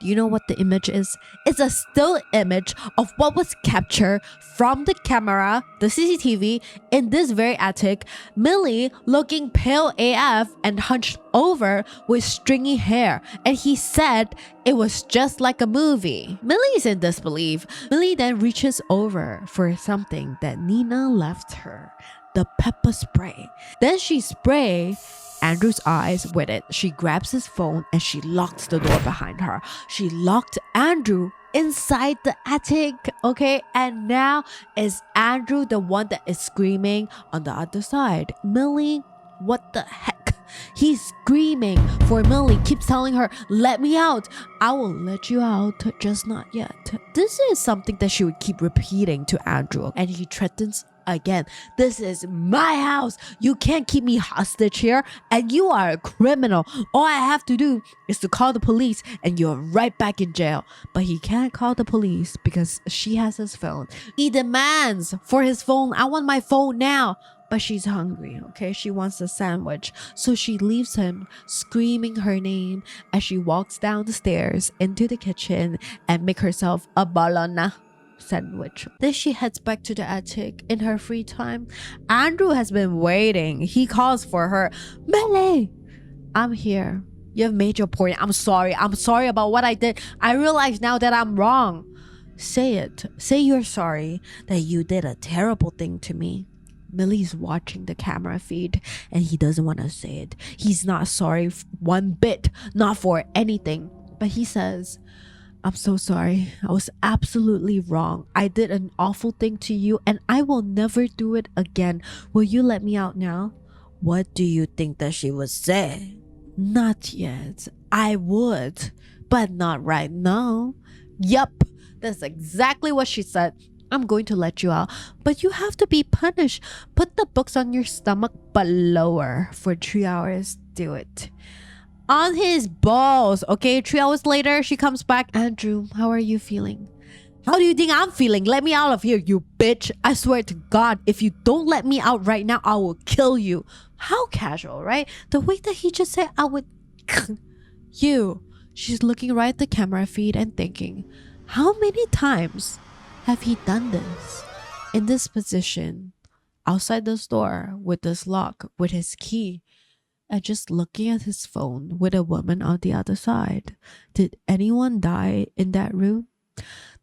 A: Do you know what the image is? It's a still image of what was captured from the camera, the CCTV, in this very attic. Millie looking pale AF and hunched over with stringy hair. And he said it was just like a movie. Millie's in disbelief. Millie then reaches over for something that Nina left her. The pepper spray. Then she sprays Andrew's eyes with it. She grabs his phone and she locks the door behind her. She locked Andrew inside the attic, okay? And now is Andrew the one that is screaming on the other side. Millie, what the heck? He's screaming for Millie, keeps telling her, let me out. I will let you out, just not yet. This is something that she would keep repeating to Andrew, and he threatens again. This is my house. You can't keep me hostage here, and you are a criminal. All I have to do is to call the police and you're right back in jail. But he can't call the police because she has his phone. He demands for his phone. I want my phone now. But she's hungry, okay? She wants a sandwich. So she leaves him screaming her name as she walks down the stairs into the kitchen and make herself a bologna sandwich. Then she heads back to the attic in her free time. Andrew has been waiting. He calls for her. Millie, I'm here. You've made your point. I'm sorry. I'm sorry about what I did. I realize now that I'm wrong. Say it. Say you're sorry that you did a terrible thing to me. Millie's watching the camera feed and he doesn't want to say it. He's not sorry one bit, not for anything. But he says, I'm so sorry. I was absolutely wrong. I did an awful thing to you and I will never do it again. Will you let me out now? What do you think that she would say? Not yet. I would, but not right now. Yup, that's exactly what she said. I'm going to let you out, but you have to be punished. Put the books on your stomach, but lower for 3 hours. Do it. on his balls. Okay, 3 hours later, she comes back. Andrew, how are you feeling? How do you think I'm feeling? Let me out of here, you bitch. I swear to God, if you don't let me out right now, I will kill you. How casual, right? The way that he just said, I would you. She's looking right at the camera feed and thinking, how many times have he done this? In this position, outside the store, with this lock, with his key, and just looking at his phone with a woman on the other side. Did anyone die in that room?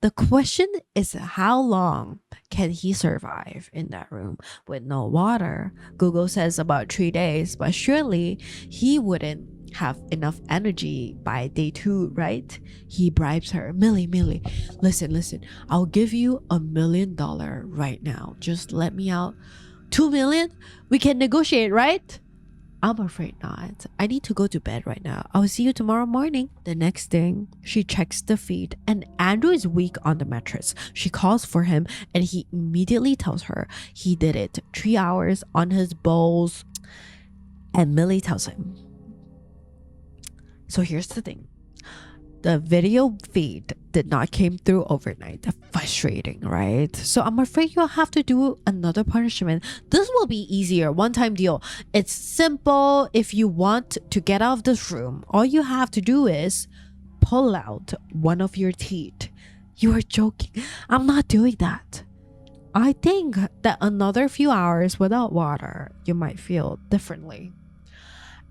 A: The question is, how long can he survive in that room with no water? Google says about 3 days, but surely he wouldn't have enough energy by day 2, right? He bribes her. Millie, listen, I'll give you $1 million right now. Just let me out. 2 million? We can negotiate, right? I'm afraid not. I need to go to bed right now. I'll see you tomorrow morning. The next thing, she checks the feed and Andrew is weak on the mattress. She calls for him and he immediately tells her he did it 3 hours on his balls. And Millie tells him. So here's the thing. The video feed did not came through overnight. Frustrating, right? So I'm afraid you'll have to do another punishment. This will be easier, one-time deal. It's simple. If you want to get out of this room, all you have to do is pull out one of your teeth. You are joking. I'm not doing that. I think that another few hours without water, you might feel differently.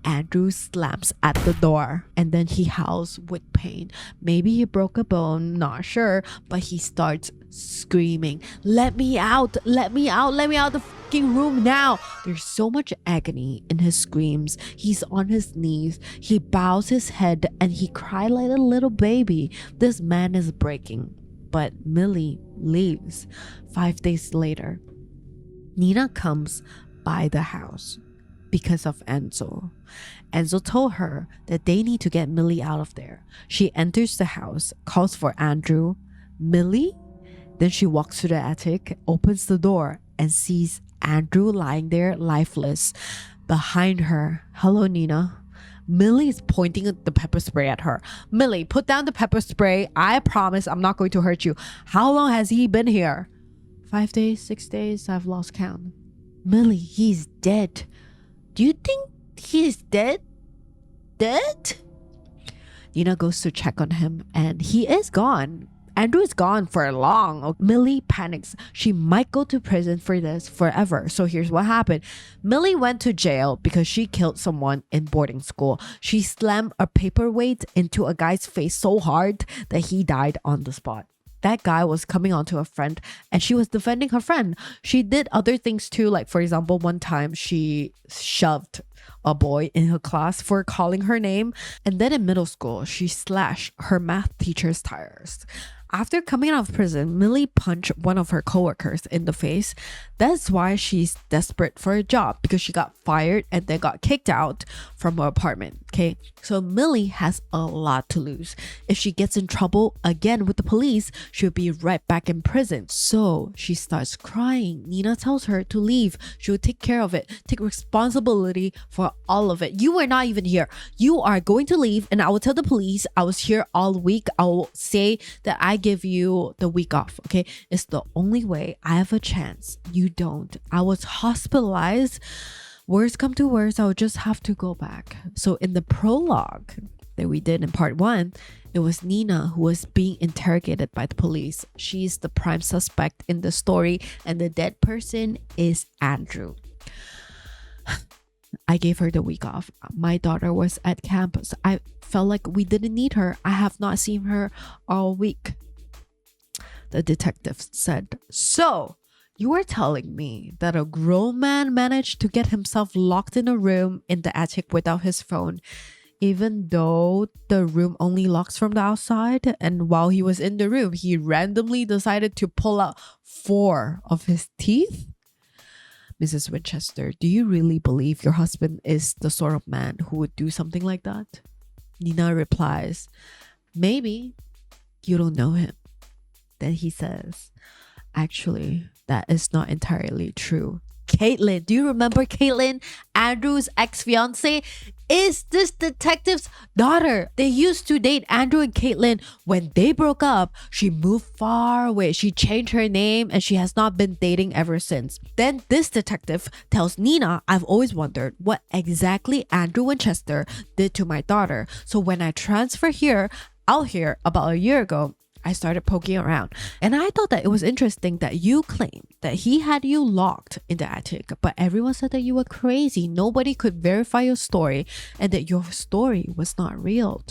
A: Andrew slams at the door and then he howls with pain. Maybe he broke a bone, not sure, but he starts screaming, let me out of the fucking room now. There's so much agony in his screams. He's on his knees, he bows his head and he cried like a little baby. This man is breaking. But Millie leaves. 5 days later, Nina comes by the house because of Enzo. Enzo told her that they need to get Millie out of there. She enters the house, calls for Andrew. Millie? Then she walks to the attic, opens the door, and sees Andrew lying there lifeless. Behind her, hello Nina. Millie is pointing the pepper spray at her. Millie, put down the pepper spray. I promise I'm not going to hurt you. How long has he been here? 5 days, 6 days, I've lost count. Millie, he's dead. Do you think he's dead? Dead? Nina goes to check on him and he is gone. Andrew is gone for long. Millie panics. She might go to prison for this forever. So here's what happened. Millie went to jail because she killed someone in boarding school. She slammed a paperweight into a guy's face so hard that he died on the spot. That guy was coming on to a friend and she was defending her friend. She did other things too. Like, for example, one time she shoved a boy in her class for calling her name. And then in middle school, she slashed her math teacher's tires. After coming out of prison, Millie punched one of her coworkers in the face. That's why she's desperate for a job, because she got fired and then got kicked out from her apartment. Okay, so Millie has a lot to lose. If she gets in trouble again with the police, she'll be right back in prison. So she starts crying. Nina tells her to leave. She will take care of it, take responsibility for all of it. You were not even here. You are going to leave, and I will tell the police I was here all week. I will say that I give you the week off. Okay, it's the only way I have a chance. You don't. I was hospitalized. Worst come to worst, I would just have to go back. So in the prologue that we did in part 1, it was Nina who was being interrogated by the police. She's the prime suspect in the story, and the dead person is Andrew. I gave her the week off. My daughter was at campus. I felt like we didn't need her. I have not seen her all week. The detective said, so you are telling me that a grown man managed to get himself locked in a room in the attic without his phone, even though the room only locks from the outside? And while he was in the room, he randomly decided to pull out 4 of his teeth? Mrs. Winchester, do you really believe your husband is the sort of man who would do something like that? Nina replies, maybe. You don't know him. Then he says, actually, that is not entirely true. Caitlin, do you remember Caitlin, Andrew's ex-fiance? is this detective's daughter. They used to date Andrew and Caitlin. When they broke up, she moved far away. She changed her name and she has not been dating ever since. Then this detective tells Nina, I've always wondered what exactly Andrew Winchester did to my daughter. So when I transfer here, out here about a year ago, I started poking around, and I thought that it was interesting that you claimed that he had you locked in the attic, but everyone said that you were crazy. Nobody could verify your story and that your story was not real.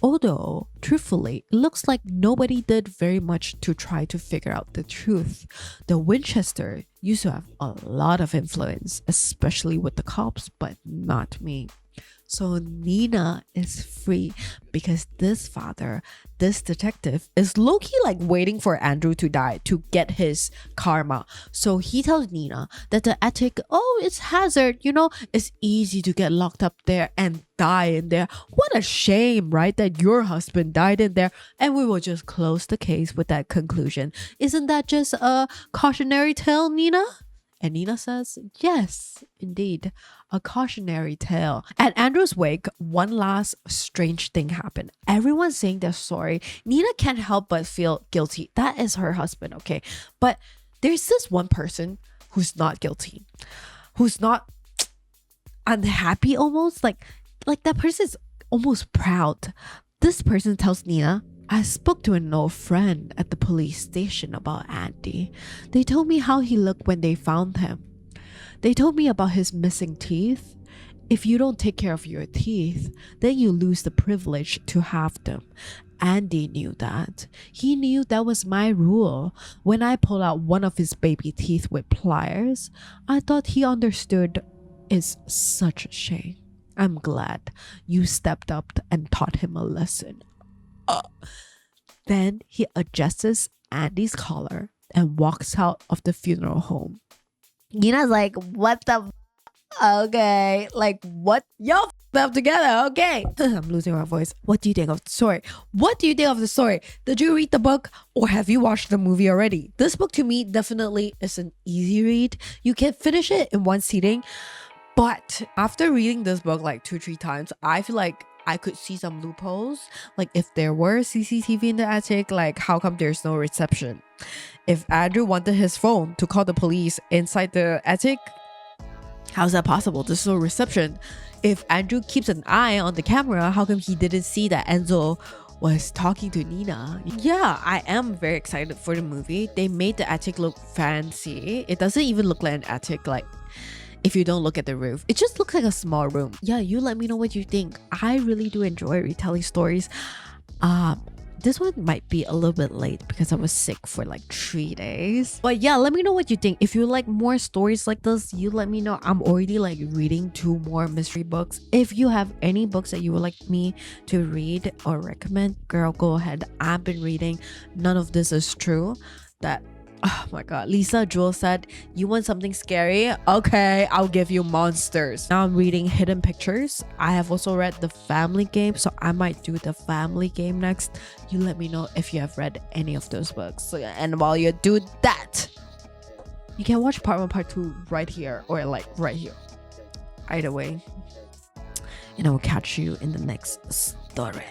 A: Although, truthfully, it looks like nobody did very much to try to figure out the truth. The Winchester used to have a lot of influence, especially with the cops, but not me. So Nina is free because this father, this detective, is low-key like waiting for Andrew to die to get his karma. So he tells Nina that the attic, oh, it's hazard, it's easy to get locked up there and die in there. What a shame, right? That your husband died in there, and we will just close the case with that conclusion. Isn't that just a cautionary tale, Nina? And Nina says, yes, indeed, a cautionary tale. At Andrew's wake, one last strange thing happened. Everyone's saying they're sorry. Nina can't help but feel guilty. That is her husband, okay? But there's this one person who's not guilty, who's not unhappy almost. Like that person is almost proud. This person tells Nina, I spoke to an old friend at the police station about Andy. They told me how he looked when they found him. They told me about his missing teeth. If you don't take care of your teeth, then you lose the privilege to have them. Andy knew that. He knew that was my rule. When I pulled out one of his baby teeth with pliers, I thought he understood. It's such a shame. I'm glad you stepped up and taught him a lesson. Then he adjusts Andy's collar and walks out of the funeral home. Nina's like, what the okay, like what? Y'all up together, okay. I'm losing my voice. What do you think of the story? What do you think of the story? Did you read the book or have you watched the movie already? This book to me definitely is an easy read. You can finish it in one sitting. But after reading this book like 2-3 times, I feel like I could see some loopholes. Like if there were CCTV in the attic, like how come there's no reception? If Andrew wanted his phone to call the police inside the attic, how's that possible? There's no reception. If Andrew keeps an eye on the camera, how come he didn't see that Enzo was talking to Nina? Yeah, I am very excited for the movie. They made the attic look fancy. It doesn't even look like an attic, like if you don't look at the roof. It just looks like a small room. Yeah, you let me know what you think. I really do enjoy retelling stories. This one might be a little bit late because I was sick for like 3 days. But yeah, let me know what you think. If you like more stories like this, you let me know. I'm already like reading 2 more mystery books. If you have any books that you would like me to read or recommend, girl, go ahead. I've been reading. None of this is true. Oh my god, Lisa Jewell said, you want something scary? Okay, I'll give you monsters. Now I'm reading Hidden Pictures. I have also read The Family Game, so I might do The Family Game next. You let me know if you have read any of those books. And while you do that, you can watch part 1, part 2 right here or like right here. Either way. And I will catch you in the next story.